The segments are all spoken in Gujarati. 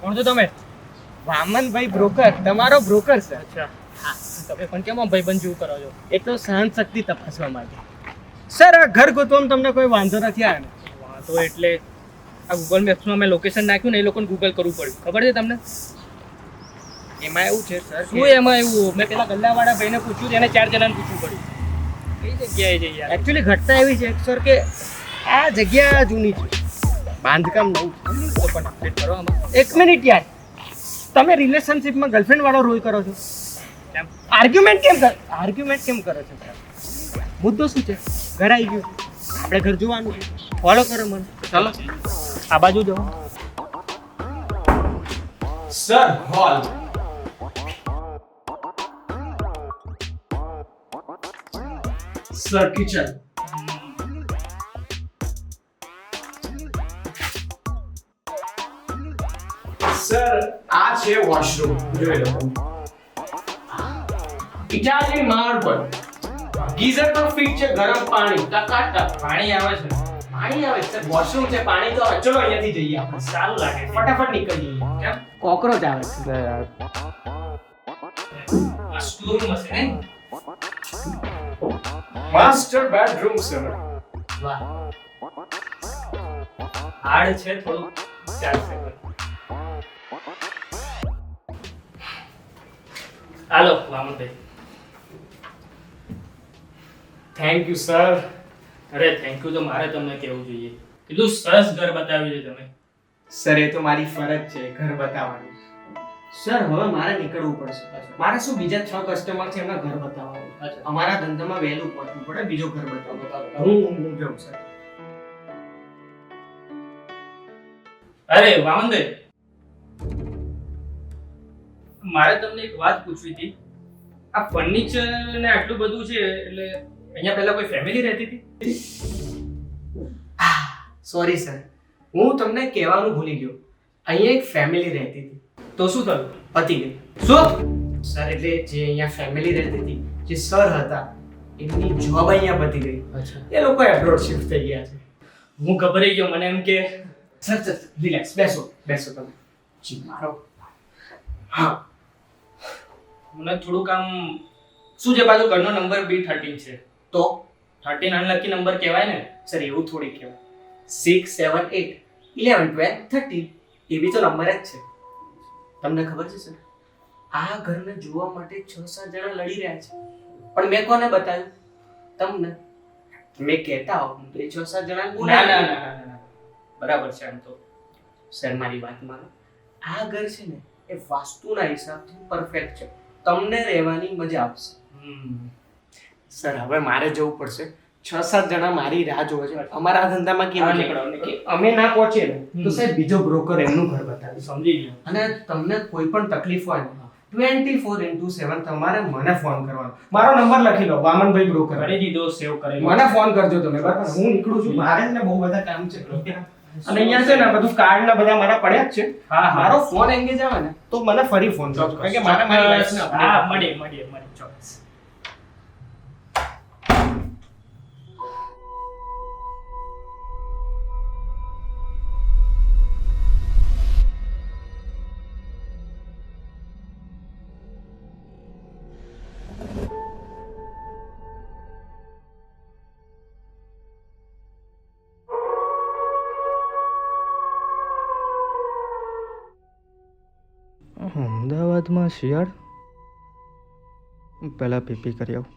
કોણ છો તમે? વામનભાઈ બ્રોકર, તમારો બ્રોકર સર. અચ્છા હા, તમે પણ કેમ આમ ભાઈબંધ જેવું કરો છો? એ તો સહન શક્તિ તપાસવા માટે. સર આ ઘર ગોતવામાં તમને કોઈ વાંધો નથી આવ્યો ને? વાંધો એટલે આ ગૂગલ મેપ્સમાં મેં લોકેશન નાખ્યું ને એ લોકોને ગૂગલ કરવું પડ્યું, ખબર છે તમને? એમાં એવું છે સર શું એમાં એવું? મેં પેલા ગલ્લાવાળા ભાઈને પૂછ્યું, એને 4 જણાને પૂછવું પડ્યું કઈ જગ્યાએ જઈએ યાર. એકચ્યુઅલી ઘટના એવી છે સર કે આ જગ્યા જૂની છે, બાંધકામ નવું છે. તો પણ અપડેટ કરો આમાં. એક મિનિટ યાર, તમે રિલેશનશિપમાં ગર્લફ્રેન્ડ વાળો રોલ કરો છો? કેમ? આર્ગ્યુમેન્ટ કેમ કરો છો સર? મુદ્દો શું છે? ઘર આવી ગયું, આપણે ઘર જોવાનું છે. ફોલો કરો મને. ચાલો આ બાજુ જાઓ. Sir hall. Sir kitchen. Sir આ છે વોશરૂમ, જોઈ લો. Italian marble. ગીઝર પણ ફિટ છે, ગરમ પાણી ટકાટક. પાણી આવે છે, પાણી આવે સર, વોશરૂમ છે, પાણી તો આવે. ચલો અહીંયાથી જઈએ આપણે. સારું લાગે છે. ફટાફટ નીકળી જઈએ. કેમ? કોકરોચ આવે છે. આ સ્ટોર રૂમ હશે ને? Master bedroom sir. વાહ, હાર્ડ છે થોડું, ચાલશે પણ. હાલો વામનભાઈ. Thank you sir. અરે થેન્ક યુ તો મારે તમને કહેવું જોઈએ. કેટલું સરસ ઘર બતાવ્યું છે તમે. સર એ તો મારી ફરજ છે ઘર બતાવવાની. સર હવે મારે નીકળવું પડશે. મારે શું બીજા 6 કસ્ટમર છે એમના ઘર બતાવવાનું. અચ્છા. અમારા ધંધામાં વહેલું પહોંચવું પડે, બીજો ઘર બતાવવું. હું જાઉં સર. અરે વામનભાઈ, મારે તમને એક વાત પૂછવી હતી. આ ફર્નિચર ને આટલું બધું છે એટલે અહીંયા પહેલા કોઈ ફેમિલી રહેતી હતી? સોરી સર, હું તમને કહેવાનું ભૂલી ગયો. અહીંયા એક ફેમિલી રહેતી હતી, તો શું થયું? પતી ગઈ. શું? સર એટલે જે અહીંયા ફેમિલી રહેતી હતી, જે સર હતા, એમની જોબ અહીંયા પતી ગઈ. અચ્છા. એ લોકો એબ્રોડ શિફ્ટ થઈ ગયા છે. હું ગભરાઈ ગયો, મને એમ કે સર રિલેક્સ, બેસો તમે. જી મારો. હા મને થોડુંક આમ શું છે, પાછું ઘરનો નંબર B13 છે. તો 13 અનલકી નંબર કહેવાય ને? સર એવું થોડી કહેવાય. 6 7 8 11 12 13 એ બી તો નંબર જ છે. તમને ખબર છે સર, આ ઘરને જોવા માટે 6-7 જણા લડી રહ્યા છે, પણ મેં કોને બતાવ્યું? તમને. મેં કહેતા હોઉં તો એ 6-7 જણા ના બોલાવે. ના ના ના ના, બરાબર છે આમ તો. સર મારી વાત માનો. આ ઘર છે ને એ વાસ્તુના હિસાબથી પરફેક્ટ છે, તમને રહેવાની મજા આવશે. સર હવે મારે જવું પડશે. 6-7 જણા મારી રાહ જોવે છે. અમારા ધંધામાં કેવું છે નીકળો. કે અમે ના પહોંચીએ ને તો સાહેબ બીજો બ્રોકર એમનું ઘર બતાવી. સમજી ગયો. અને તમને કોઈ પણ તકલીફ હોય ને 24/7 તમારે મને ફોન કરવાનો. મારો નંબર લખી લો, વામનભાઈ બ્રોકર. કરી દીધો, સેવ કરેલો. મને ફોન કરજો તમે, બરાબર? હું નીકળું છું, મારે જ ને બહુ બધા કામ છે. અને અહીંયા છે ને બધું કાર્ડ ને બધા મારા પડ્યા જ છે. હા હા. મારો ફોન એંગેજ આવે ને તો મને ફરી ફોન કરજો, કારણ કે મારે મારી વાઈફને update હા, આપવાની. મળીએ ચોક્કસ. અમદાવાદમાં શિયાળ પહેલાં પીપી કરી આવું.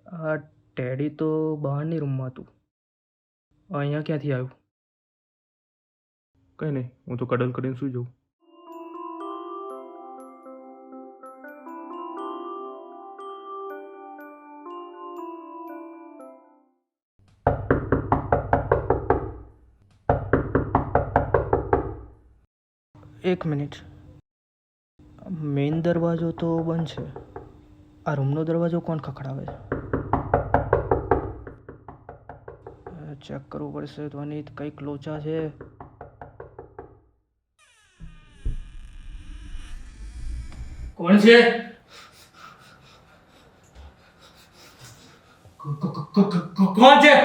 આ ટેડી તો બહારની રૂમમાં હતું, અહીંયા ક્યાંથી આવ્યું? કંઈ નહીં, હું તો કડલ કરીને સૂઈ જાઉં. એક મિનિટ, મેઇન દરવાજો તો બંધ છે, આ રૂમનો દરવાજો કોણ ખખડાવે છે? ચેક કરવું પડશે. ધ્વનિત કંઈક લોચા છે. કોણ છે? કોણ છે?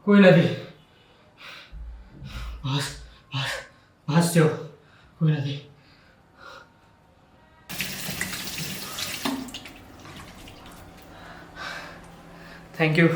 કોઈ નથી. બસ જો કોઈ નથી. Thank you.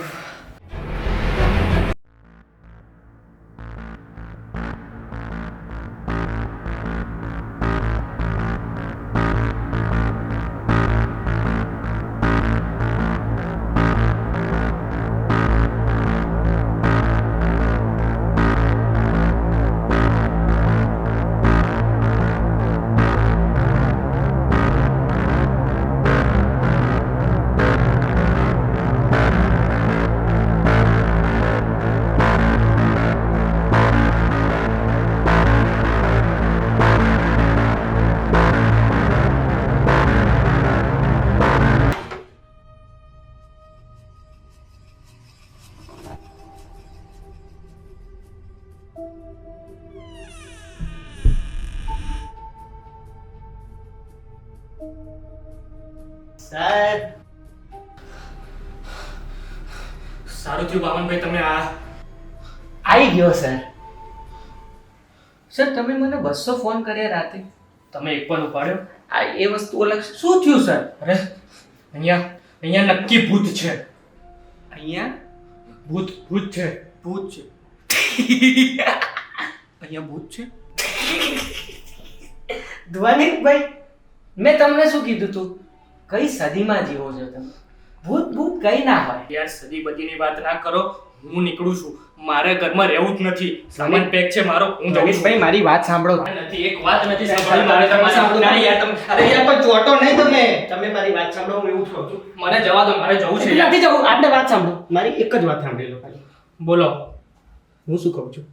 સર સારું થયું બાવનભાઈ તમે આવી ગયો સર. સર તમે મને 200 ફોન કર્યા રાતે. તમે એક પણ ઉપાડ્યો. આ એ વસ્તુ અલગ છે. શું થયું સર? અરે અહીંયા નક્કી ભૂત છે. અહીંયા ભૂત છે. ભૂત છે. અહીંયા ભૂત છે. ધ્વનિકભાઈ મેં તમને શું કીધું તું? કઈ સદીમાં જીવો છો તમે? ભૂત કઈ ના હોય. યાર સદી બદીની વાત ના કરો. હું નીકળું છું. મારે ઘરમાં રહેવું જ નથી. સામાન પેક છે મારો. હું જાઉં છું. ધ્વનિકભાઈ મારી વાત સાંભળો. નથી એક વાત નથી સાંભળવી મારે તમારી. સાંભળો. ના યાર તમે અરે યાર પણ ચોટો નહીં તમે મારી વાત સાંભળો. હું એવું કહું છું. મને જવા દો. મારે જવું છે યાર. નથી જવું. આપણે વાત સાંભળો. મારી એક જ વાત સાંભળી લો ખાલી. બોલો. હું શું કહું છું?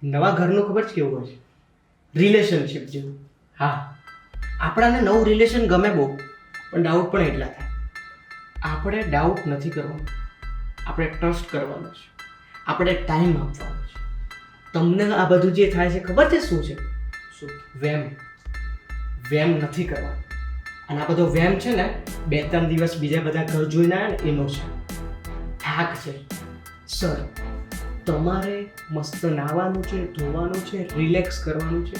નવા ઘરનું ખબર છે કેવું હોય છે? રિલેશનશિપ જેવું. હા, આપણાને નવું રિલેશન ગમે બહુ, પણ ડાઉટ પણ એટલા થાય. આપણે ડાઉટ નથી કરવાનો, આપણે ટ્રસ્ટ કરવાનો છે, આપણે ટાઈમ આપવાનો છે. તમને આ બધું જે થાય છે ખબર છે શું છે? શું? વેમ નથી કરવાનો. અને આ બધો વેમ છે ને 2-3 દિવસ બીજા બધા ઘર જોઈને આવ્યા ને એનો છે. થાક છે. સર તમારે મસ્ત નાહવાનું છે, ધોવાનું છે, રિલેક્સ કરવાનું છે,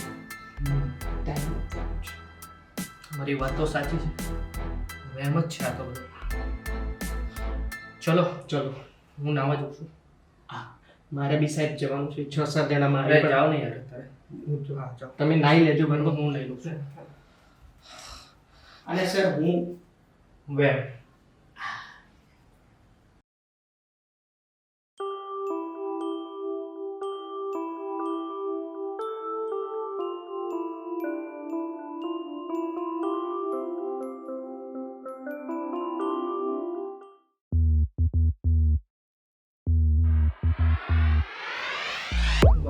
ટાઈમ આપવાનો છે. મારી વાત તો સાચી છે. વેમ જ છે આ તો બધું. ચલો હું નાવા જઉં છું. હા, મારે બી સાહેબ જવાનું છે. 6-7 જણા મારે અરે પણ જાઓ ને યાર અત્યારે. હા, જાઓ. તમે નાહી લેજો બરોબર. હું લઈ લઉં છું. અને સર હું વેમ.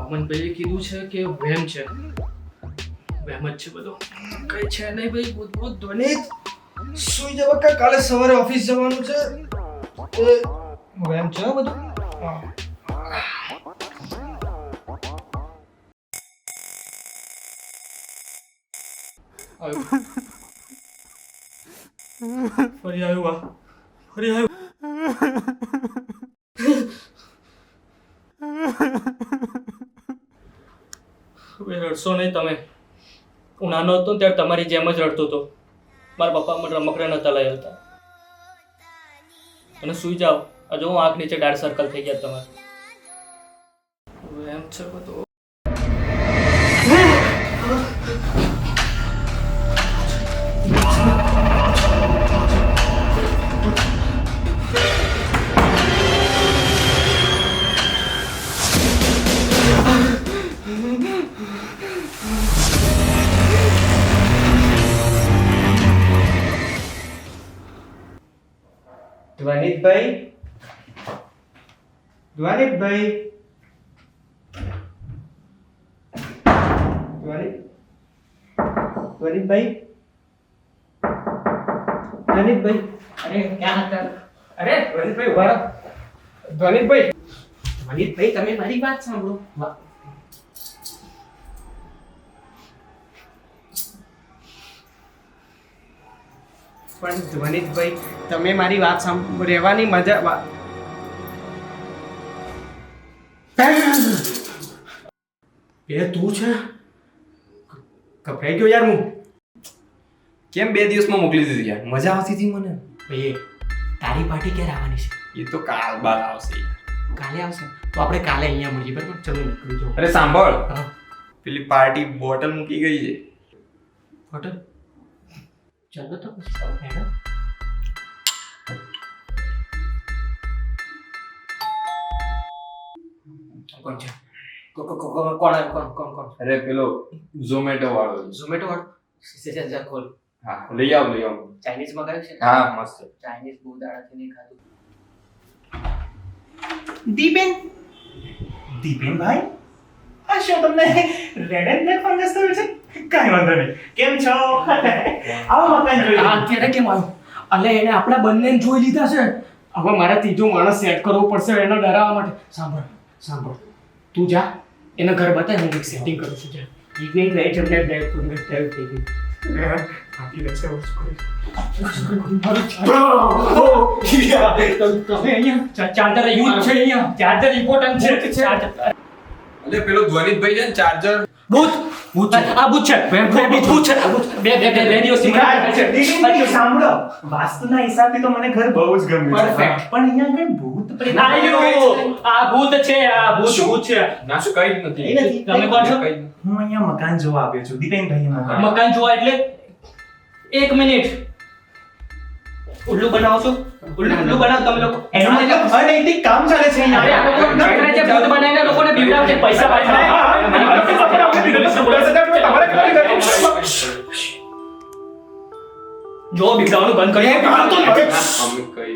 વામનભાઈએ કીધું છે કે વેમ છે. વેમ જ છે બધો. કઈ છે નહીં ભાઈ. ભૂત ધ્વનિત સુઈ જવા કે કાલે સવારે ઓફિસ જવાનું છે. એ વેમ છે હો બધું. ફરી આવ્યું. હવે રડશો નહીં તમે. હું નાનો હતો ને ત્યારે તમારી જેમ જ રડતો હતો. મારા પપ્પા મને રમકડા નતા લઈ હતા. અને સુઈ જાઓ. આ જો આંખ નીચે ડાર્ક સર્કલ થઈ ગયા તમારે. એમ છે બધું. ધ્વનિતભાઈ ધ્વનિતભાઈ ધ્વનિતભાઈ અરે ક્યાં હતા? અરે ધ્વનિતભાઈ ઉભા રહો. ધ્વનિતભાઈ ધ્વનિતભાઈ તમે મારી વાત સાંભળો. પણ ધ્વનિતભાઈ તમે મારી વાત રહેવાની મજા એ તું છે? ગભરાઈ ગયો યાર હું. કેમ 2 દિવસમાં મોકલી દીધી યાર? મજા આવતી હતી મને. ભાઈ તારી પાર્ટી ક્યારે આવવાની છે? એ તો કાલ બાદ આવશે. કાલે આવશે તો આપણે કાલે અહીંયા મળીએ બરાબર? ચલો નીકળી જાઓ. અરે સાંભળ, હા પેલી પાર્ટી બોટલ મૂકી ગઈ છે. હોટલ ચાલો તો પછી હેડો. કોણ છે? કોણ આવ્યું? કોણ? અરે પેલો ઝોમેટો વાળો છે. ઝોમેટો વાળો? જા ખોલ. હા, લઈ આવ. ચાઇનીઝ મંગાવ્યું છે? હા, મસ્ત. ચાઇનીઝ બહુ દાડાથી નહીં ખાધું. દીપેનભાઈ, આ શું તમને રેડ એન્ડ બ્લેક ફંગસ થયું છે? કાંઈ વાંધો નહીં. કેમ છો? આવો મકાન જોઈ આ અત્યારે કેમ આવ્યો? અલે એને આપણા બંનેને જોઈ લીધા છે. હવે મારે ત્રીજો માણસ સેટ કરવો પડશે એને ડરાવવા માટે. સાંભળ તું જા એને ઘર બતાય હું સેટિંગ કરું છું. જા ઈ ગઈ જમને બ્લેક ફંગસ થયું થઈ ગઈ. આપી દે છે તમે અહીંયા ચાર્જર યુઝ છે અહીંયા ચાર્જર ઇમ્પોર્ટન્ટ છે. ચાર્જર અરે પેલો ધ્વનિતભાઈ છે ને ચાર્જર. ભૂત છે. આ ભૂત છે. બે દિવસથી દીપેનભાઈ, સાંભળો, વાસ્તુના હિસાબથી તો મને ઘર બહુ જ ગમ્યું છે. Perfect. પણ અહીંયા કઈ ભૂત પ્રેત આ ભૂત છે. આ ભૂત છે. ના શું કઈ જ નથી. એ નથી. તમે કોણ છો? કઈ જ નથી. હું અહીંયા મકાન જોવા આવ્યો છું. દીપેનભાઈ મકાન. મકાન જોવા એટલે 1 મિનિટ ઉલ્લુ બનાવો છો? ઉલ્લુ બનાવ તમે લોકો. એનો મતલબ અનૈતિક કામ ચાલે છે અરે આ લોકો નકરા જે ભૂત બનાવીને લોકોને બીવડાવે છે પૈસા પાછા. જો બીવડાવવાનું બંધ કરી. અમે કઈ